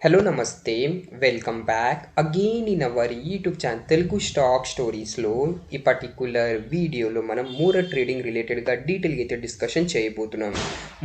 Hello, Namaste. Welcome back again in our YouTube channel Telugu Stock Stories లో ఈ particular వీడియోలో మనం మూరట్ trading రిలేటెడ్గా డీటెయిల్గా అయితే డిస్కషన్ చేయబోతున్నాం.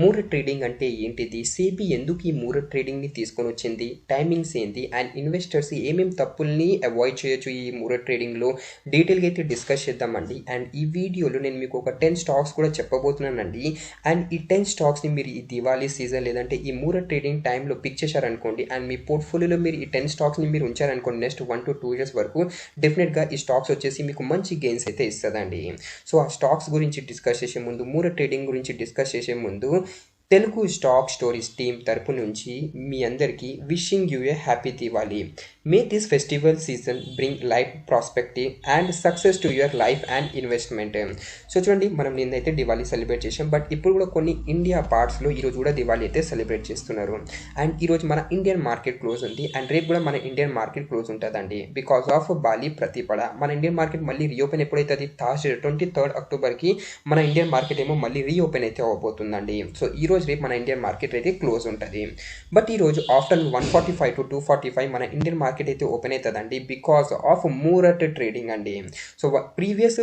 మూరట్ ట్రేడింగ్ అంటే ఏంటిది, సేబీ ఎందుకు ఈ మూరట్ ట్రేడింగ్ని తీసుకొని వచ్చింది, టైమింగ్స్ ఏంటి, అండ్ ఇన్వెస్టర్స్ ఏమేమి తప్పుల్ని అవాయిడ్ చేయొచ్చు ఈ మూరట్ ట్రేడింగ్లో డీటెయిల్గా అయితే డిస్కస్ చేద్దామండి. అండ్ ఈ వీడియోలో నేను మీకు ఒక 10 స్టాక్స్ కూడా చెప్పబోతున్నానండి. అండ్ ఈ 10 స్టాక్స్ని మీరు ఈ దివాళీ సీజన్ లేదంటే ఈ మూరట్ ట్రేడింగ్ టైంలో పిక్ చేశారనుకోండి, అండ్ మీ పోర్ట్ఫోలియోలో మీరు ఈ 10 స్టాక్స్ని మీరు ఉంచారనుకోండి నెక్స్ట్ 1 to 2 years వరకు డెఫినెట్గా ఈ స్టాక్స్ వచ్చేసి మీకు మంచి గెయిన్స్ అయితే ఇస్తుందండి. సో ఆ స్టాక్స్ గురించి డిస్కస్ చేసే ముందు, మూరట్ ట్రేడింగ్ గురించి డిస్కస్ చేసే ముందు తెలుగు స్టాక్ స్టోరీస్ టీమ్ తరపు నుంచి మీ అందరికీ wishing you A happy Diwali. May this festival season bring life prospective and success to your life and investment. So చూడండి, మనం నిన్నైతే దివాళీ సెలబ్రేట్ చేసాం, బట్ ఇప్పుడు కూడా కొన్ని ఇండియా పార్ట్స్లో ఈరోజు కూడా దివాళీ అయితే సెలబ్రేట్ చేస్తున్నారు. అండ్ ఈరోజు మన ఇండియన్ మార్కెట్ క్లోజ్ ఉంది, అండ్ రేపు కూడా మన ఇండియన్ మార్కెట్ క్లోజ్ ఉంటుందండి బికాస్ ఆఫ్ బాలి ప్రతిపడ. మన ఇండియన్ మార్కెట్ మళ్ళీ రీఓపెన్ ఎప్పుడైతే థర్స్డే 23rd అక్టోబర్కి మన ఇండియన్ మార్కెట్ ఏమో మళ్ళీ రీఓపెన్ అయితే అవ్వబోతుందండి. సో ఈరోజు రేపు మన ఇండియన్ మార్కెట్ అయితే క్లోజ్ ఉంటుంది. బట్ ఈరోజు ఆఫ్టర్నూన్ 1:45 to 2:45 మన ఇండియన్ మార్కెట్ అయితే ఓపెన్ అవుతుందండి బికాస్ ఆఫ్ మూరట్ ట్రేడింగ్ అండి. సో ప్రీవియస్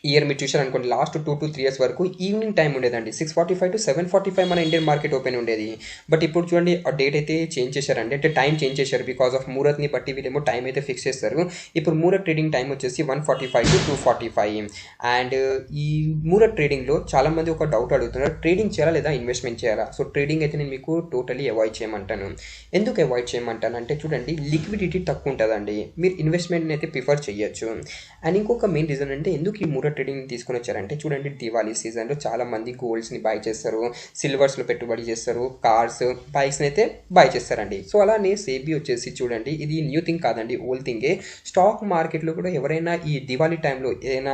ఇయర్ మీరు చూసారనుకోండి, లాస్ట్ 2 to 3 years వరకు ఈవినింగ్ టైం ఉండేదండి. 6:45 to 7:45 మన ఇండియన్ మార్కెట్ ఓపెన్ ఉండేది. బట్ ఇప్పుడు చూడండి, ఆ డేట్ అయితే చేంజ్ చేశారండి, అంటే టైం చేంజ్ చేశారు బికాస్ ఆఫ్ మూరత్ని బట్టి వీళ్ళేమో టైం అయితే ఫిక్స్ చేస్తారు. ఇప్పుడు మూరట్ ట్రేడింగ్ టైం వచ్చేసి 1:45 to 2:45. అండ్ ఈ మూరట్ ట్రేడింగ్లో చాలామంది ఒక డౌట్ అడుగుతున్నారు, ట్రేడింగ్ చేయాలా లేదా ఇన్వెస్ట్మెంట్ చేయాలా. సో ట్రేడింగ్ అయితే నేను మీకు టోటలీ అవాయిడ్ చేయమంటాను. ఎందుకు అవాయిడ్ చేయమంటాను అంటే, చూడండి లిక్విడిటీ తక్కువ ఉంటుందండి, మీరు ఇన్వెస్ట్మెంట్ని అయితే ప్రిఫర్ చేయొచ్చు. అండ్ ఇంకొక మెయిన్ రీజన్ అంటే ఎందుకు ఈ మూరట్ ట్రేడింగ్ తీసుకొని వచ్చారంటే, చూడండి దివాళీ సీజన్లో చాలా మంది గోల్డ్స్ని బై చేస్తారు, సిల్వర్స్లో పెట్టుబడి చేస్తారు, కార్స్, బైక్స్ని అయితే బై చేస్తారండి. సో అలానే సేబీ వచ్చేసి చూడండి, ఇది న్యూ థింగ్ కాదండి, ఓల్డ్ థింగే. స్టాక్ మార్కెట్లో కూడా ఎవరైనా ఈ దివాళీ టైంలో ఏదైనా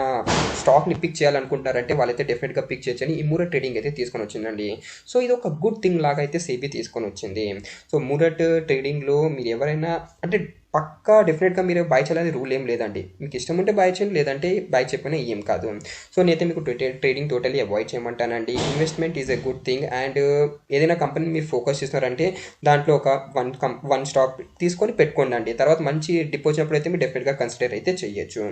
స్టాక్ని పిక్ చేయాలనుకుంటారంటే వాళ్ళైతే డెఫినెట్గా పిక్ చేయొచ్చని ఈ మూరట్ ట్రేడింగ్ అయితే తీసుకొని వచ్చిందండి. సో ఇది ఒక గుడ్ థింగ్ లాగా అయితే సేబీ తీసుకొని వచ్చింది. సో మూరట్ ట్రేడింగ్లో మీరు ఎవరైనా అంటే పక్కా డెఫినెట్గా మీరు బై చేయాలని రూల్ ఏం లేదండి, మీకు ఇష్టం ఉంటే బై చేయండి, లేదంటే బై చెప్పినా ఏం కాదు. సో నేనైతే మీకు ట్రేడింగ్ టోటలీ అవాయిడ్ చేయమంటానండి. Investment is a good thing. And ఏదైనా కంపెనీ మీరు ఫోకస్ చేస్తున్నారంటే దాంట్లో ఒక వన్ స్టాక్ తీసుకొని పెట్టుకోండి అండి. తర్వాత మంచి డిప్ వచ్చినప్పుడు అయితే మీరు డెఫినెట్గా కన్సిడర్ అయితే చేయొచ్చు.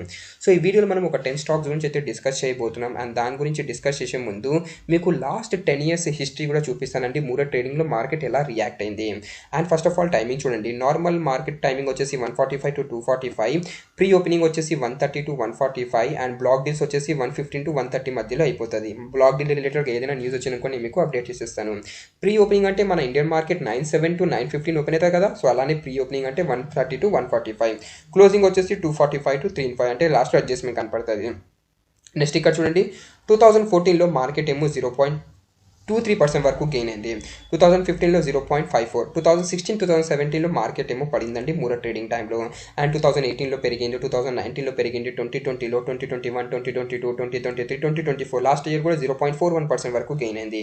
సో ఈ వీడియోలో మనం ఒక 10 స్టాక్స్ గురించి అయితే డిస్కస్ చేయబోతున్నాం. అండ్ దాని గురించి డిస్కస్ చేసే ముందు మీకు లాస్ట్ 10 years హిస్టరీ కూడా చూపిస్తానండి, మూరట్ ట్రేడింగ్లో మార్కెట్ ఎలా రియాక్ట్ అయింది. And first of all timing చూడండి, నార్మల్ మార్కెట్ టైమింగ్ వచ్చేసి 1:45 to 2:45, ప్రీ ఓపెనింగ్ వచ్చేసి 1:30 to 1:45, అండ్ బ్లాక్ డీల్స్ వచ్చేసి 1:15 to 1:30 మధ్యలో అయిపోతుంది. బ్లాక్ డీల్ రిలేటెడ్గా ఏదైనా న్యూస్ వచ్చిననుకో నేను మీకు అప్డేట్ చేసేస్తాను. ప్రీ ఓపెనింగ్ అంటే మన ఇండియన్ మార్కెట్ 9:07 to 9:15 ఓపెన్ అవుతుంది కదా, సో అలానే ప్రీ ఓపెనింగ్ అంటే 1:30 to 1:45, క్లోజింగ్ వచ్చేసి 2:45 to 3:05, అంటే లాస్ట్ అడ్జస్ట్మెంట్ కనపడుతుంది. నెక్స్ట్ ఇక్కడ చూడండి, 2014లో మార్కెట్ ఏమో 0.23% వరకు గెయిన్ అయింది, 2015లో 0.54, 2016 2017లో మార్కెట్ ఏమో పడిందండి మూరట్ ట్రేడింగ్ టైంలో. అండ్ 2018లో పెరిగింది, 2019లో పెరిగింది, 2020లో, 2021, 2022, 2023, 2024 లాస్ట్ ఇయర్ కూడా 0.41% వరకు గెయిన్ అయింది.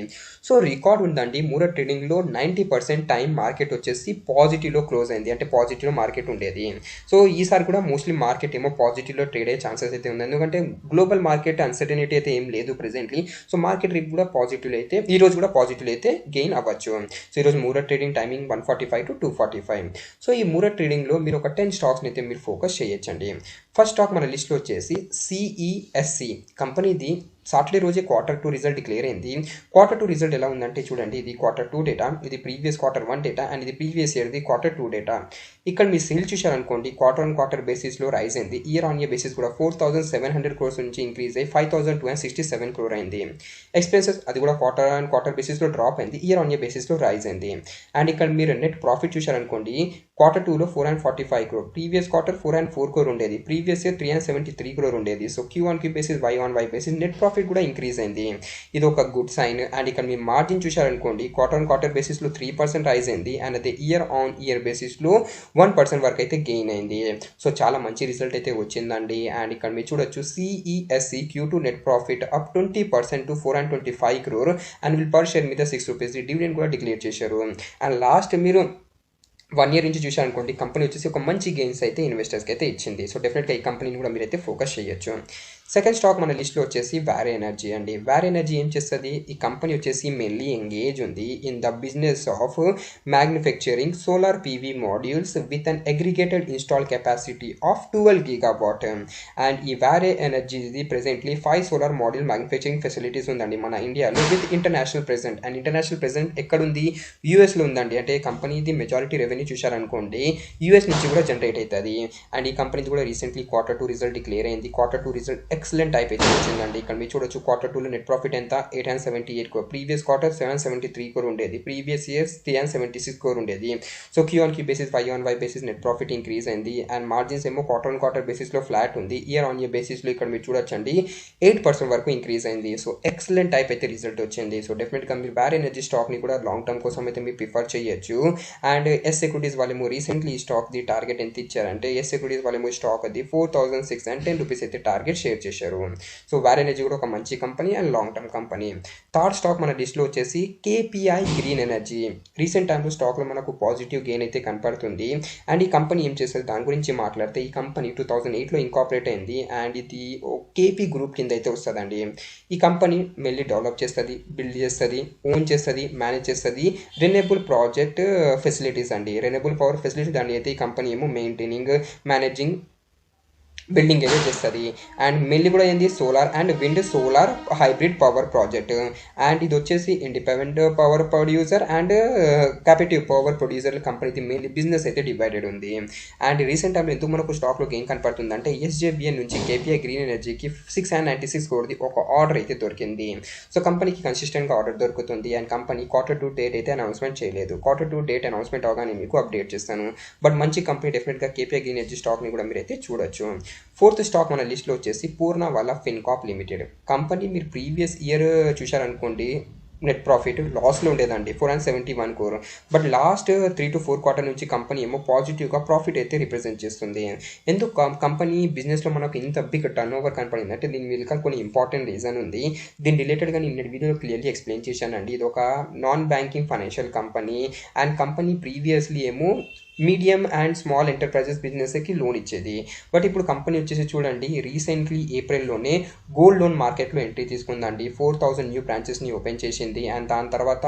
సో రికార్డ్ ఉందండి మూరట్ ట్రేడింగ్లో 90% టైం మార్కెట్ వచ్చేసి పాజిటివ్లో క్లోజ్ అయింది, అంటే పాజిటివ్లో మార్కెట్ ఉండేది. సో ఈసారి కూడా మోస్ట్లీ మార్కెట్ ఏమో పాజిటివ్లో ట్రేడ్ అయ్యే ఛాన్సెస్ అయితే ఉంది, ఎందుకంటే గ్లోబల్ మార్కెట్ అన్సర్టనిటీ అయితే ఏం లేదు ప్రెసెంట్లీ. సో మార్కెట్ రేపు కూడా పాజిటివ్లో అయితే ఈ రోజు కూడా పాజిటివ్ అయితే గెయిన్ అవ్వచ్చు. సో ఈరోజు మూరట్ ట్రేడింగ్ టైమింగ్ 1:45 to 2:45. సో ఈ మూరట్ ట్రేడింగ్లో మీరు ఒక 10 స్టాక్స్ని అయితే మీరు ఫోకస్ చేయొచ్చండి. ఫస్ట్ స్టాక్ మన లిస్ట్లో వచ్చేసి సిఈఎస్సి కంపెనీది సాటర్డే రోజే Q2 రిజల్ట్ డిక్లేర్ అయింది. Q2 రిజల్ట్ ఎలా ఉందంటే చూడండి, ఇది Q2 డేటా, ఇది ప్రీవియస్ Q1 డేటా, అండ్ ఇది ప్రీవియస్ ఇయర్ది Q2 డేటా. ఇక్కడ మీ సేల్ చూశారనుకోండి, క్వార్టర్ బేసిస్లో రైజ్ అయింది, ఇయర్ ఆన్ ఇయర్ బేసిస్ కూడా 4,700 crores నుంచి ఇంక్రీజ్ అయ్యి 5,267 crore అయింది. ఎక్స్పెన్సెస్ అది కూడా క్వార్టర్ బేసిస్లో డ్రాప్ అయింది, ఇయర్ ఆన్ ఇయర్ బేసిస్లో రైజ్ అయింది. అండ్ ఇక్కడ మీరు నెట్ ప్రాఫిట్ చూశారనుకోండి, Q2లో 445 crore, ప్రీవియస్ క్వార్టర్ 404 crore ఉండేది, ప్రీవియస్ ఇయర్ 373 crore ఉండేది. So Q1Q basis Y basis net profit కూడా ఇంక్రీజ్ అయింది, ఇది ఒక గుడ్ సైన్. అండ్ ఇక్కడ మీ మార్జిన్ చూశారనుకోండి, క్వార్టర్ బేసిస్లో 3% రైజ్ అయింది, అండ్ అదే ఇయర్ ఆన్ ఇయర్ బేసిస్లో 1% వరకు అయితే గెయిన్ అయింది. సో చాలా మంచి రిజల్ట్ అయితే వచ్చిందండి. అండ్ ఇక్కడ మీరు చూడొచ్చు, CESC Q2 net profit up 20% to 425 crore, and will per share మీద 6 rupees డివిడెండ్ కూడా డిక్లేర్ చేశారు. అండ్ లాస్ట్ మీరు 1 year నుంచి చూశారనుకోండి, కంపెనీ వచ్చేసి ఒక మంచి గెయిన్స్ అయితే ఇన్వెస్టర్స్కి అయితే ఇచ్చింది. సో డెఫినెట్గా ఈ కంపెనీని కూడా మీరైతే ఫోకస్ చేయొచ్చు. సెకండ్ స్టాక్ మన లిస్ట్లో వచ్చేసి వారే ఎనర్జీ అండి. వారే ఎనర్జీ ఏం చేస్తుంది? ఈ కంపెనీ వచ్చేసి మెయిన్లీ ఎంగేజ్ ఉంది in the business of manufacturing solar PV modules with an aggregated install capacity of 12 gigawatt. And ఈ వారే ఎనర్జీది presently 5 solar module manufacturing facilities ఉందండి మన ఇండియాలో with international present. And international present ఎక్కడుంది? యూఎస్లో ఉందండి. అంటే కంపెనీది మెజారిటీ రెవెన్యూ చూశారనుకోండి యూఎస్ నుంచి కూడా జనరేట్ అవుతుంది. అండ్ ఈ కంపెనీది కూడా రీసెంట్లీ Q2 రిజల్ట్ డిక్లేర్ అయింది. Q2 రిజల్ట్ ఎక్సలెంట్ టైప్ అయితే వచ్చిందండి. ఇక్కడ మీరు చూడొచ్చు Q2లో నెట్ ప్రాఫిట్ ఎంత? 878 crore. ప్రీవియస్ క్వార్టర్ 773 crore ఉండేది. ప్రీవియస్ ఇయర్స్ 376 crore ఉండేది. So Q-on-Q basis Y-on-Y basis net profit increase అయింది. అండ్ మార్జిన్స్ ఏమో క్వార్టర్ బేసిస్లో ఫ్లాట్ ఉంది. ఇయర్ బేసిస్లో ఇక్కడ మీరు చూడొచ్చండి 8% వరకు ఇంక్రీజ్ అయింది. సో ఎక్సలెంట్ టైప్ అయితే రిజల్ట్ వచ్చింది. సో డెఫినెట్గా మీరు వారే ఎనర్జీ స్టాక్ని కూడా లాంగ్ టర్మ్ కోసం అయితే మీరు ప్రిఫర్ చేయొచ్చు. అండ్ ఎస్ సెక్యూరిటీస్ వాళ్ళేమో రీసెంట్లీ ఈ స్టాక్ది టార్గెట్ ఎంత ఇచ్చారంటే ఎస్ సెక్యూరిటీస్ వాళ్ళేమో స్టాక్ అది 4,610 రూపీస్ అయితే టార్గెట్ షేర్ చేశారు. సో వారే ఎనర్జీ కూడా ఒక మంచి company and long term company. Third stock మన లిస్ట్లో వచ్చేసి KPI గ్రీన్ ఎనర్జీ. రీసెంట్ టైంలో స్టాక్లో మనకు పాజిటివ్ గెయిన్ అయితే కనపడుతుంది. అండ్ ఈ కంపెనీ ఏం చేస్తుంది దాని గురించి మాట్లాడితే ఈ కంపెనీ 2008లో ఇంకాపరేట్ అయింది. అండ్ ఇది కేపీ గ్రూప్ కింద అయితే వస్తుందండి. ఈ కంపెనీ మెల్లి డెవలప్ చేస్తుంది, బిల్డ్ చేస్తుంది, ఓన్ చేస్తుంది, మేనేజ్ చేస్తుంది రెన్యూబుల్ ప్రాజెక్ట్ ఫెసిలిటీస్ అండి. రెన్యూబుల్ పవర్ ఫెసిలిటీ దాన్ని అయితే ఈ కంపెనీ ఏమో మెయింటైనింగ్, మేనేజింగ్, బిల్డింగ్ అయితే చేస్తుంది. అండ్ మెయిన్లీ కూడా ఏంది solar and wind solar hybrid power project. And ఇది వచ్చేసి independent power producer and captive power producer company mainly business అయితే డివైడెడ్ ఉంది. అండ్ రీసెంట్ టైంలో ఎందుకు మనకు స్టాక్లో గెయిన్ కనపడుతుంది అంటే SJVN నుంచి KPI గ్రీన్ ఎనర్జీకి 696 crore ఒక ఆర్డర్ అయితే దొరికింది. సో కంపెనీకి కన్సిస్టెంట్గా ఆర్డర్ దొరుకుతుంది. అండ్ కంపెనీ Q2 డేట్ అయితే అనౌన్స్మెంట్ చేయలేదు. Q2 డేట్ అనౌన్స్మెంట్ అవగానే మీకు అప్డేట్ చేస్తాను. బట్ మంచి కంపెనీ డెఫినెట్గా KPI గ్రీన్ ఎనర్జీ స్టాక్ని కూడా మీరు అయితే చూడొచ్చు. ఫోర్త్ స్టాక్ మన లిస్ట్లో వచ్చేసి పూర్ణవాలా ఫిన్కాప్ లిమిటెడ్ కంపెనీ. మీరు ప్రీవియస్ ఇయర్ చూశారనుకోండి నెట్ ప్రాఫిట్ లాస్లో ఉండేదండి 471 crore. But last 3 to 4 quarter నుంచి కంపెనీ ఏమో పాజిటివ్గా ప్రాఫిట్ అయితే రిప్రజెంట్ చేస్తుంది. ఎందుకు కంపెనీ బిజినెస్లో మనకు ఇంత బిగ్ టర్న్ ఓవర్ కనపడింది అంటే దీని వెనుక కొన్ని ఇంపార్టెంట్ రీజన్ ఉంది. దీని రిలేటెడ్గా నేను వీడియోలో క్లియర్లీ ఎక్స్ప్లెయిన్ చేశానండి. ఇది ఒక non banking financial company. And company previously ఏమో మీడియం అండ్ స్మాల్ ఎంటర్ప్రైజెస్ బిజినెస్కి లోన్ ఇచ్చేది. బట్ ఇప్పుడు కంపెనీ వచ్చేసి చూడండి రీసెంట్లీ ఏప్రిల్లోనే గోల్డ్ లోన్ మార్కెట్లో ఎంట్రీ తీసుకుందండి. 4,000 న్యూ బ్రాంచెస్ని ఓపెన్ చేసింది. అండ్ దాని తర్వాత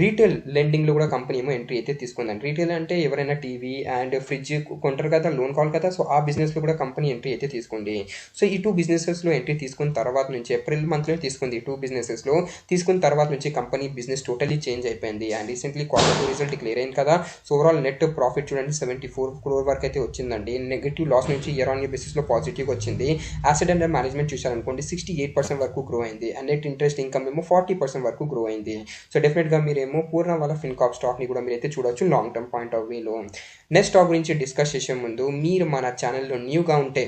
రీటైల్ లెండింగ్లో కూడా కంపెనీ ఏమో ఎంట్రీ అయితే తీసుకుందండి. రీటైల్ అంటే ఎవరైనా టీవీ అండ్ ఫ్రిడ్జ్ కొంటారు కదా, లోన్ కావాలి కదా, సో ఆ బిజినెస్లో కూడా కంపెనీ ఎంట్రీ అయితే తీసుకుంది. సో ఈ 2 బిజినెసెస్లో ఎంట్రీ తీసుకున్న తర్వాత నుంచి ఏప్రిల్ మంత్లో తీసుకుంది. 2 బిజినెసెస్లో తీసుకున్న తర్వాత నుంచి కంపెనీ బిజినెస్ టోటలీ చేంజ్ అయిపోయింది. And recently Q2 result clear అయింది కదా. సో ఓవరాల్ నెట్ ప్రాఫిట్ చూడండి 74 crore వరకు అయితే వచ్చిందండి. నెగిటివ్ లాస్ నుంచి ఇయర్ బేసిస్లో పాజిటివ్ వచ్చింది. అసెట్ అండర్ మేనేజ్మెంట్ చూశారనుకోండి 68% వరకు గ్రో అయింది. అండ్ నెట్ ఇంట్రెస్ట్ ఇన్కమ్ ఏమో 40% వరకు గ్రో అయింది. సో డెఫినెట్గా మీరేమో పూర్ణవాలా ఫిన్కాప్ స్టాక్ని కూడా మీరైతే చూడొచ్చు లాంగ్ టర్మ్ పాయింట్ ఆఫ్ వ్యూలో. నెక్స్ట్ స్టాక్ గురించి డిస్కస్ చేసే ముందు మీరు మన ఛానల్లో న్యూగా ఉంటే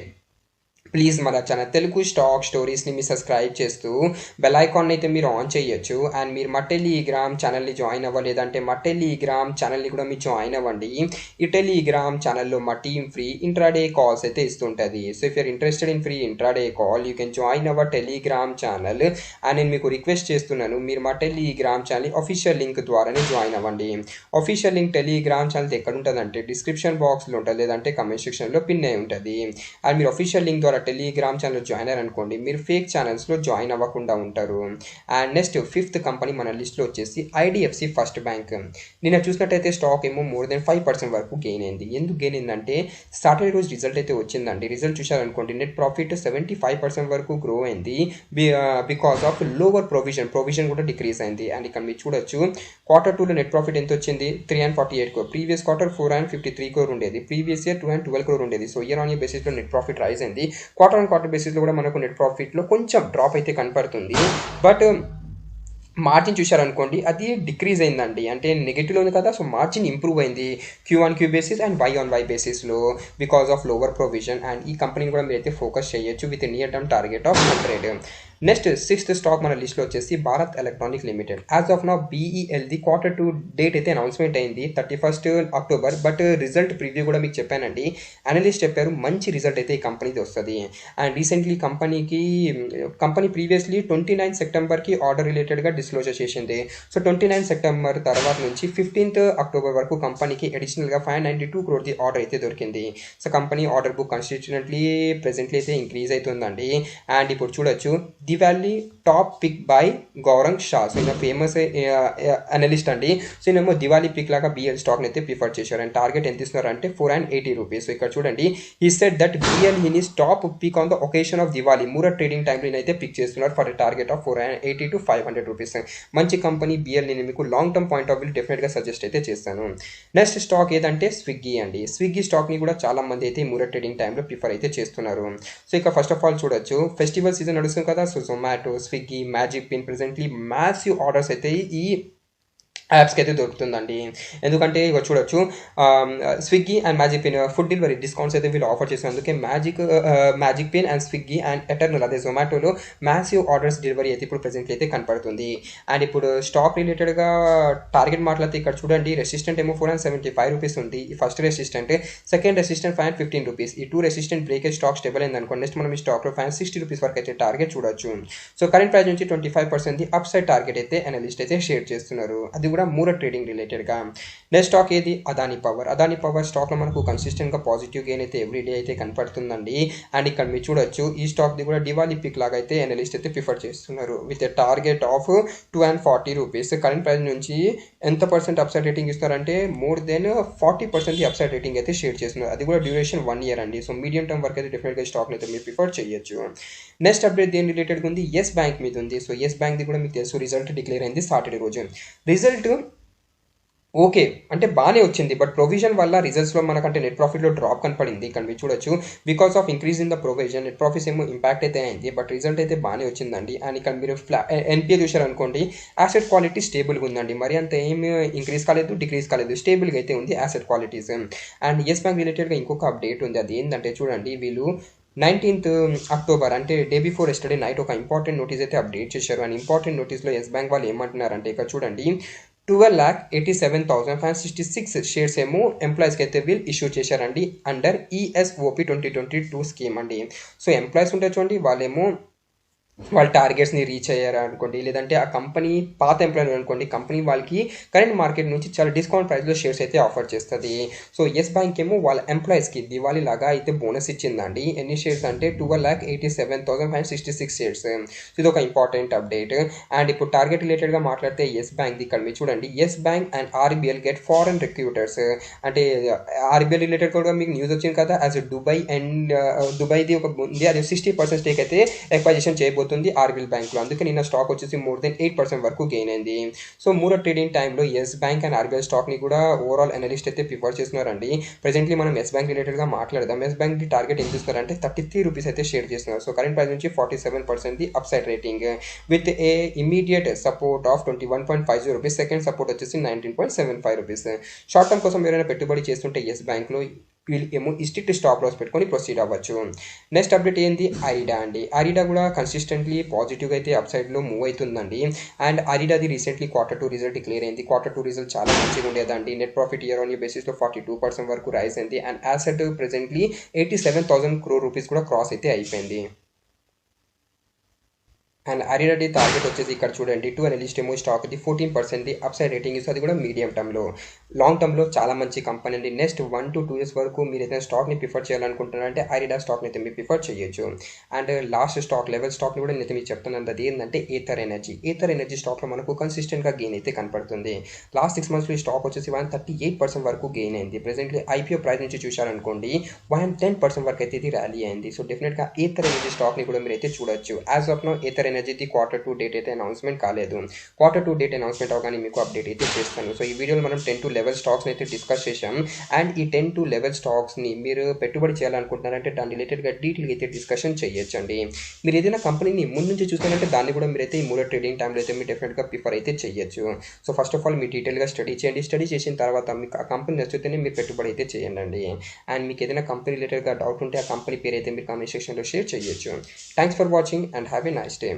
ప్లీజ్ మన ఛానల్ తెలుగు స్టాక్ స్టోరీస్ని మీరు సబ్స్క్రైబ్ చేస్తూ బెల్ ఐకాన్ అయితే మీరు ఆన్ చేయొచ్చు. అండ్ మీరు మా టెలిగ్రామ్ ఛానల్ని జాయిన్ అవ్వలేదంటే మా టెలిగ్రామ్ ఛానల్ని కూడా మీరు జాయిన్ అవ్వండి. ఈ టెలిగ్రామ్ ఛానల్లో మా టీమ్ ఫ్రీ ఇంట్రాడే కాల్స్ అయితే ఇస్తుంటుంది. So if you're interested in free intraday call you can join our Telegram channel. And నేను మీకు రిక్వెస్ట్ చేస్తున్నాను మీరు మా టెలిగ్రామ్ ఛానల్ అఫీషియల్ లింక్ ద్వారానే జాయిన్ అవ్వండి. అఫీషియల్ లింక్ టెలిగ్రామ్ ఛానల్ ఎక్కడ ఉంటుందంటే డిస్క్రిప్షన్ బాక్స్లో ఉంటుంది, లేదంటే కమెంట్ సెక్షన్లో పిన్ అయి ఉంటుంది. అండ్ మీరు అఫీషియల్ లింక్ ద్వారా టెలిగ్రామ్ ఛానల్ జాయిన్ అయ్యారనుకోండి మీరు ఫేక్ ఛానల్స్లో జాయిన్ అవ్వకుండా ఉంటారు. అండ్ నెక్స్ట్ 5th కంపెనీ మన లిస్ట్లో వచ్చేసి IDFC ఫస్ట్ బ్యాంక్. నిన్న చూసినట్టయితే స్టాక్ ఏమో మోర్ దెన్ 5% వరకు గెయిన్ అయింది. ఎందుకు గెయిన్ అయిందంటే సాటర్డే రోజు రిజల్ట్ అయితే వచ్చిందండి. రిజల్ట్ చూశారనుకోండి నెట్ ప్రాఫిట్ 75% వరకు గ్రో అయింది బికాస్ ఆఫ్ లోవర్ ప్రొవిజన్ కూడా డిక్రీజ్ అయింది. అండ్ ఇక్కడ మీరు చూడొచ్చు Q2లో నెట్ ప్రాఫిట్ ఎంత వచ్చింది 348 crore. ప్రీవియస్ క్వార్టర్ 453 crore ఉండేది. ప్రీవియస్ ఇయర్ 212 crore ఉండేది. సో ఇయర్ బేసిస్లో నెట్ ప్రాఫిట్ రైజ్ అయింది. క్వార్టర్ బేసిస్లో కూడా మనకు నెట్ ప్రాఫిట్లో కొంచెం డ్రాప్ అయితే కనపడుతుంది. బట్ మార్జిన్ చూశారనుకోండి అది డిక్రీజ్ అయిందండి. అంటే నెగిటివ్లో ఉంది కదా, సో మార్జిన్ ఇంప్రూవ్ అయింది Q-on-Q బేసిస్ అండ్ Y-on-Y బేసిస్లో because of lower provision. And ఈ కంపెనీని కూడా మీరైతే ఫోకస్ చేయొచ్చు with near term target of 100. Next sixth stock మన లిస్ట్లో వచ్చేసి Bharat Electronic Limited. As of now BELది Q2 డేట్ అయితే అనౌన్స్మెంట్ అయింది 31st October. But result preview కూడా మీకు చెప్పానండి. అనలిస్ట్ చెప్పారు మంచి రిజల్ట్ అయితే ఈ కంపెనీది వస్తుంది. అండ్ రీసెంట్లీ కంపెనీ ప్రీవియస్లీ 29 సెప్టెంబర్కి ఆర్డర్ రిలేటెడ్గా డిస్క్లోజర్ చేసింది. సో 29 సెప్టెంబర్ తర్వాత నుంచి 15th అక్టోబర్ వరకు కంపెనీకి అడిషనల్గా 592 crore ఆర్డర్ అయితే దొరికింది. So company order book consistently presently అయితే ఇంక్రీజ్ అవుతుందండి. అండ్ ఇప్పుడు చూడొచ్చు Diwali top pick by Gaurang Shah. So ఈయన ఫేమస్ అనలిస్ట్ అండి. సో ఈయనేమో దివాళీ పిక్ లాగా BL స్టాక్ని అయితే ప్రిఫర్ చేశారు. అండ్ టార్గెట్ ఎంత ఇస్తున్నారు అంటే 480 rupees. సో ఇక్కడ చూడండి he said that BL in is top pick on the occasion of Diwali. Muhurat trading టైంలో అయితే పిక్ చేస్తున్నారు for target of 480 to 500 rupees. మంచి కంపెనీ BL నేను మీకు long term point of view డెఫినెట్గా సజెస్ట్ అయితే చేస్తాను. నెక్స్ట్ స్టాక్ ఏదంటే స్విగ్గీ అండి. స్విగ్గీ స్టాక్ని కూడా చాలా మంది అయితే మూరట్ ట్రేడింగ్ టైంలో ప్రిఫర్ అయితే చేస్తున్నారు. సో ఇక ఫస్ట్ ఆఫ్ ఆల్ చూడొచ్చు ఫెస్టివల్ సీజన్ నడుస్తుంది కదా. So Zomato, Swiggy, magic pin presently massive orders అయితే ఈ యాప్స్కి అయితే దొరుకుతుందండి. ఎందుకంటే ఇక చూడొచ్చు Swiggy and magic pin food delivery discounts అయితే వీళ్ళు ఆఫర్ చేస్తారు. అందుకే magic pin and Swiggy and eternal అదే జొమాటోలో మ్యాసివ్ ఆర్డర్స్ డెలివరీ అయితే ఇప్పుడు ప్రెజెంట్లీ అయితే కనపడుతుంది. అండ్ ఇప్పుడు స్టాక్ రిలేటెడ్గా టార్గెట్ మాట్లాడితే ఇక్కడ చూడండి రెసిస్టెంట్ ఏమో 475 rupees ఉంది. ఈ first resistant, second resistant 515 rupees. ఈ 2 రెసిస్టెంట్ బ్రేకేజ్ స్టాక్ స్టేబుల్ అయింది అనుకోండి. నెక్స్ట్ మనం ఈ స్టాక్లో 560 rupees వరకు అయితే టార్గెట్ చూడొచ్చు. సో కరెంట్ ప్రైస్ నుంచి 25% అప్ సైడ్ టార్గెట్ అయితే అనలిస్ట్ అయితే షేర్ చేస్తున్నారు. అది కూడా మూరట్ ట్రేడింగ్ రిలేటెడ్గా. నెక్స్ట్ స్టాక్ ఏది అదానీ పవర్ స్టాక్లో మనకు కన్సిస్టెంట్గా పాజిటివ్ గెయిన్ అయితే ఎవ్రీడే అయితే కనపడుతుందండి. అండ్ ఇక్కడ మీరు చూడొచ్చు ఈ స్టాక్ది కూడా దివాళీ పిక్ లాగా అయితే అనలిస్ట్ అయితే ప్రిఫర్ చేస్తున్నారు with a target of 240 rupees. Current price నుంచి ఎంత పర్సెంట్ అప్సైడ్ రేటింగ్ ఇస్తారంటే మోర్ దెన్ 40% అప్సైడ్ రేటింగ్ అయితే షేర్ చేస్తున్నారు. అది కూడా డ్యూరేషన్ 1 year అండి. సో మీడియం టర్మ్ వరకు అయితే డెఫినెట్గా స్టాక్ని అయితే మీరు ప్రిఫర్ చేయొచ్చు. నెక్స్ట్ అప్డేట్ దేని రిలేటెడ్గా ఉంది ఎస్ బ్యాంక్ మీద ఉంది. సో ఎస్ బ్యాంక్ది కూడా మీకు తెలుసు రిజల్ట్ డిక్లేర్ అయింది సాటర్డే రోజు. రిజల్ట్ ఓకే అంటే బాగానే వచ్చింది. బట్ ప్రొవిజన్ వల్ల రిజల్ట్స్లో మనకంటే నెట్ ప్రాఫిట్లో డ్రాప్ కనపడింది. ఇక్కడ మీరు చూడొచ్చు because of increase in the provision net profits ఏమో ఇంపాక్ట్ అయితే అయింది. బట్ రిజల్ట్ అయితే బాగానే వచ్చిందండి. అండ్ ఇక్కడ మీరు NPA చూశారు అనుకోండి యాసెట్ క్వాలిటీ స్టేబుల్గా ఉందండి. మరి అంత ఏమి ఇంక్రీజ్ కాలేదు డిక్రీజ్ కాలేదు స్టేబుల్గా అయితే ఉంది asset qualities. And Yes Bank రిలేటెడ్గా ఇంకొక అప్డేట్ ఉంది. అది ఏంటంటే చూడండి వీళ్ళు 19th అక్టోబర్ అంటే డే బిఫోర్ ఎస్టర్డే నైట్ ఒక ఇంపార్టెంట్ నోటీస్ అయితే అప్డేట్ చేశారు. అండ్ ఇంపార్టెంట్ నోటీస్లో ఎస్ బ్యాంక్ వాళ్ళు ఏమంటున్నారంటే ఇక్కడ చూడండి 12,87,566 షేర్స్ ఏమో ఎంప్లాయీస్కి అయితే వీళ్ళు ఇష్యూ చేశారండి అండర్ ESOP 2022 స్కీమ్ అండి. సో ఎంప్లాయీస్ ఉంటే చూడండి వాళ్ళేమో వాళ్ళ టార్గెట్స్ని రీచ్ అయ్యారు అనుకోండి, లేదంటే ఆ కంపెనీ పాత ఎంప్లాయీ అనుకోండి కంపెనీ వాళ్ళకి కరెంట్ మార్కెట్ నుంచి చాలా డిస్కౌంట్ ప్రైస్లో షేర్స్ అయితే ఆఫర్ చేస్తుంది. సో ఎస్ బ్యాంక్ ఏమో వాళ్ళ ఎంప్లాయీస్కి దివాళీ లాగా అయితే బోనస్ ఇచ్చిందండి. ఎన్ని షేర్స్ అంటే 12,87,566 షేర్స్. ఇది ఒక ఇంపార్టెంట్ అప్డేట్. అండ్ ఇప్పుడు టార్గెట్ రిలేటెడ్గా మాట్లాడితే ఎస్ బ్యాంక్ ఇక్కడ మీరు చూడండి Yes Bank and RBL get foreign recruiters. అంటే RBL రిలేటెడ్ కూడా మీకు న్యూస్ వచ్చింది కదా యాజ్ దుబాయ్ అండ్ దుబాయ్ది ఒక ఉంది అది 60% స్టేక్ అయితే ఎక్వైజేషన్ చేయబోతుంది RBL బ్యాంక్లో. అందుకే నిన్న స్టాక్ వచ్చేసి మోర్ దెన్ 8% వరకు గెయిన్ అయింది. సో మూరట్ ట్రేడింగ్ టైంలో ఎస్ బ్యాంక్ అండ్ RBL స్టాక్ని కూడా ఓవరాల్ అనలిస్ట్ అయితే ప్రిఫర్ చేస్తున్నారండి. ప్రెజెంట్లీ మనం ఎస్ బ్యాంక్ రిలేటెడ్గా మాట్లాడదాం. ఎస్ బ్యాంక్ టార్గెట్ ఎంత ఇస్తున్నారంటే 33 rupees అయితే షేర్ చేస్తున్నారు. సో కరెంట్ ప్రైస్ నుంచి 47% upside rating with a immediate support of 21.50 rupees. Second support వచ్చేసి 19.75 rupees. షార్ట్ టర్మ్ కోసం ఎవరైనా పెట్టుబడి చేస్తుంటే ఎస్ బ్యాంక్లో వీళ్ళు ఏమో స్ట్రిక్ట్ స్టాప్ లాస్ పెట్టుకొని ప్రొసీడ్ అవ్వచ్చు. నెక్స్ట్ అప్డేట్ ఏంటి అరిడా అండి. అరిడా కూడా కన్సిస్టెంట్లీ పాజిటివ్గా అయితే అప్ సైడ్లో మూవ్ అవుతుందండి. అండ్ అరిడాది రీసెంట్లీ Q2 రిజల్ట్ డిక్లేర్ అయింది. Q2 రిజల్ట్ చాలా మంచిగా ఉండేదండి. Net profit year on year బేసిస్లో 42% వరకు రైజ్ అయింది. And asset presently 87,000 crore rupees కూడా క్రాస్ అయితే అయిపోయింది. అండ్ అరిడాది టార్గెట్ వచ్చేసి ఇక్కడ చూడండి 2 అనలిస్ట్ ఏమో స్టాక్ది 14% అప్సైడ్ రేటింగ్ ఇస్తుంది. అది కూడా మీడియం టర్మ్లో. లాంగ్ టర్మ్లో చాలా మంచి కంపెనీ అండి. నెక్స్ట్ 1 to 2 years వరకు మీరు ఏదైనా స్టాక్ని ప్రిఫర్ చేయాలనుకుంటున్నారంటే అరిడా స్టాక్ని అయితే మీరు ప్రిఫర్ చేయొచ్చు. అండ్ లాస్ట్ స్టాక్ లెవెల్ స్టాక్ని కూడా నేను మీకు చెప్తున్నాను. అది ఏంటంటే ఏథర్ ఎనర్జీ స్టాక్లో మనకు కన్సిస్టెంట్గా గెయిన్ అయితే కనపడుతుంది. లాస్ట్ 6 monthsలో ఈ స్టాక్ వచ్చేసి 138% వరకు గెయిన్ అయింది. ప్రెజెంట్లీ IPO ప్రైస్ నుంచి చూశారనుకోండి 110% వరకు అయితే ఇది ర్యాలీ అయింది. సో డెఫినెట్గా ఏథర్ ఎనర్జీ స్టాక్ని కూడా మీరు అయితే చూడొచ్చు. యాజ్ ఆఫ్ నో ఏథర్ ఎనర్జీది Q2 డేట్ అయితే అనౌన్స్మెంట్ కాలేదు. Q2 డేట్ అనౌన్స్మెంట్ అవగానే మీకు అప్డేట్ అయితే చేస్తాను. సో ఈ వీడియోలో మనం 10 to 11 స్టాక్స్ని అయితే డిస్కస్ చేశాం. అండ్ ఈ 10 to 11 స్టాక్స్ని మీరు పెట్టుబడి చేయాలనుకుంటున్నారంటే దాని రిలేటెడ్గా డీటెయిల్గా అయితే డిస్కషన్ చేయొచ్చండి. మీరు ఏదైనా కంపెనీని ముందు నుంచి చూస్తారంటే దాన్ని కూడా మీరైతే ఈ మూడో ట్రేడింగ్ టైంలో అయితే మీరు డెఫినెట్గా ప్రిఫర్ అయితే చేయొచ్చు. సో ఫస్ట్ ఆఫ్ ఆల్ మీరు డీటెయిల్గా స్టడీ చేయండి. స్టడీ చేసిన తర్వాత మీకు ఆ కంపెనీ నచ్చితేనే మీరు పెట్టుబడి అయితే చేయండి. అండ్ మీకు ఏదైనా కంపెనీ రిలేటెడ్గా డౌట్ ఉంటే ఆ కంపెనీ పేరు అయితే మీరు కామెంట్ సెక్షన్లో షేర్ చేయొచ్చు. Thanks for watching and have a nice day.